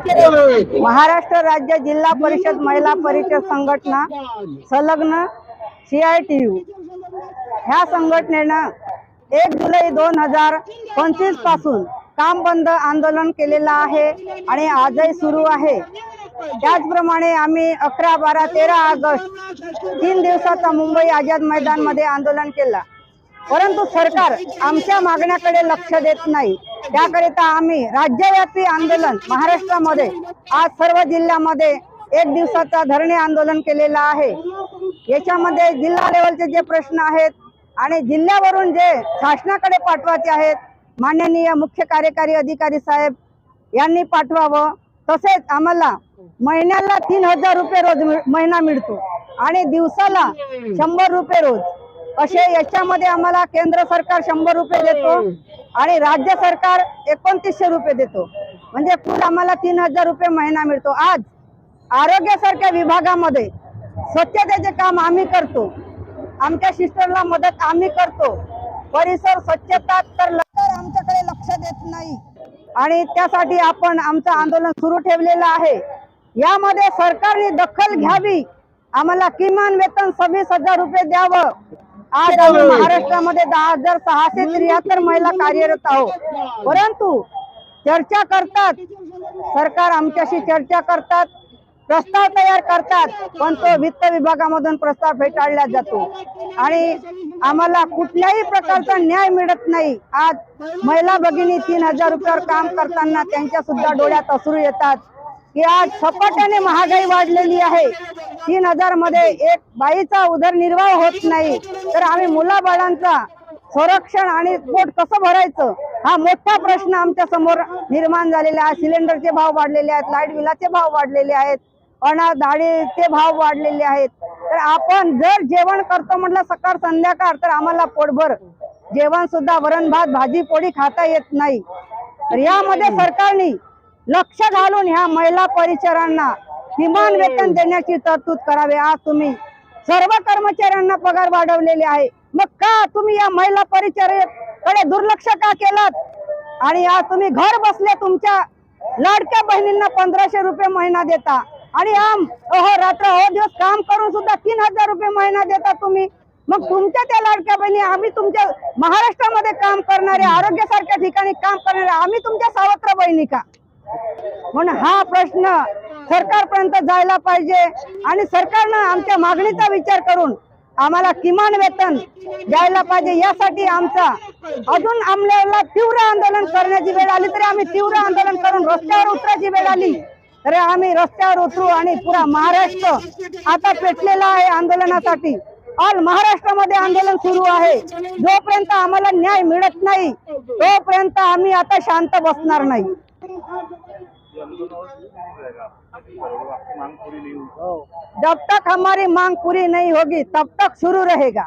महाराष्ट्र राज्य जिल्हा परिषद महिला परिषद संघटना संलग्न CITU ह्या संघटनेनं 1 जुलै 2025 पासून काम बंद आंदोलन केलेलं आहे आणि आजही सुरू आहे। त्याचप्रमाणे आम्ही 11, 12, 13 ऑगस्ट 3 दिवसाचा मुंबई आझाद मैदान मध्ये आंदोलन केलं, परंतु सरकार आमच्या मागण्याकडे लक्ष देत नाही। त्याकरिता आम्ही राज्यव्यापी आंदोलन महाराष्ट्रामध्ये आज सर्व जिल्ह्यामध्ये 1 दिवसाचा धरणे आंदोलन केलेला आहे। याच्यामध्ये जिल्हा लेवलचे जे प्रश्न आहेत आणि जिल्ह्यावरून जे शासनाकडे पाठवायचे आहेत, माननीय मुख्य कार्यकारी अधिकारी साहेब यांनी पाठवावं। तसेच आम्हाला महिन्याला 3000 रुपये रोज महिना मिळतो आणि दिवसाला 100 रुपये रोज असे याच्यामध्ये आम्हाला केंद्र सरकार 100 रुपये देतो आणि राज्य सरकार 2900 रुपये देतो, म्हणजे कुल आम्हाला 3000 रुपये महिना मिळतो। आज आरोग्यासारख्या विभागामध्ये स्वच्छतेचे काम आम्ही करतो, आमच्या सिस्टरला मदत आम्ही करतो, परिसर स्वच्छता तर आमच्याकडे लक्ष देत नाही आणि त्यासाठी आपण आमचं आंदोलन सुरू ठेवलेलं आहे। यामध्ये सरकारने दखल घ्यावी, आम्हाला किमान वेतन 26,000 रुपये द्यावं। आज आम्ही महाराष्ट्रामध्ये 10,673 महिला कार्यरत आहोत, परंतु चर्चा करतात, सरकार आमच्याशी चर्चा करतात, प्रस्ताव तयार करतात, पण तो वित्त विभागामधून प्रस्ताव फेटाळला जातो आणि आम्हाला कुठल्याही प्रकारचा न्याय मिळत नाही। आज महिला भगिनी 3000 रुपयावर काम करताना त्यांच्या सुद्धा डोळ्यात अश्रू येतात की आज झपाट्याने महागाई वाढलेली आहे। 3000 मध्ये एक बाईचा उदरनिर्वाह होत नाही, तर आम्ही मुलाबाळांचा संरक्षण आणि पोट कसं भरायचं हा मोठा प्रश्न आमच्या समोर निर्माण झालेला आहे। सिलेंडरचे भाव वाढलेले आहेत, लाईट बिलाचे भाव वाढलेले आहेत, डाळीचे भाव वाढलेले आहेत। तर आपण जर जेवण करतो म्हटलं सकाळ संध्याकाळ, तर आम्हाला पोटभर जेवण सुद्धा वरण भात भाजी पोळी खाता येत नाही। तर यामध्ये सरकारने लक्ष घालून ह्या महिला परिचारांना किमान वेतन देण्याची तरतूद करावी। आज तुम्ही सर्व कर्मचाऱ्यांना पगार वाढवलेले आहे, मग का तुम्ही या महिला परिचाराकडे दुर्लक्ष का केलं? आणि आज तुम्ही घर बसले तुमच्या लाडक्या बहिणींना 1500 रुपये महिना देता आणि रात्र दिवस काम करून सुद्धा 3000 रुपये महिना देता तुम्ही। मग तुमच्या त्या लाडक्या बहिणी, आम्ही तुमच्या महाराष्ट्रामध्ये काम करणारे, आरोग्यासारख्या ठिकाणी काम करणारे, आम्ही तुमच्या सावत्र बहिणी का? म्हणून हा प्रश्न सरकारपर्यंत जायला पाहिजे आणि सरकारनं आमच्या मागणीचा विचार करून आम्हाला किमान वेतन द्यायला पाहिजे। यासाठी आमचा अजून आम्हाला तीव्र आंदोलन करण्याची वेळ आली, तरी आम्ही तीव्र आंदोलन करून रस्त्यावर उतरायची वेळ आली तर आम्ही रस्त्यावर उतरू आणि पुरा महाराष्ट्र आता पेटलेला आहे आंदोलनासाठी। ऑल महाराष्ट्रामध्ये आंदोलन सुरू आहे। जोपर्यंत आम्हाला न्याय मिळत नाही तोपर्यंत आम्ही आता शांत बसणार नाही। जब तक हमारी मांग पूरी नहीं होगी तब तक शुरू रहेगा।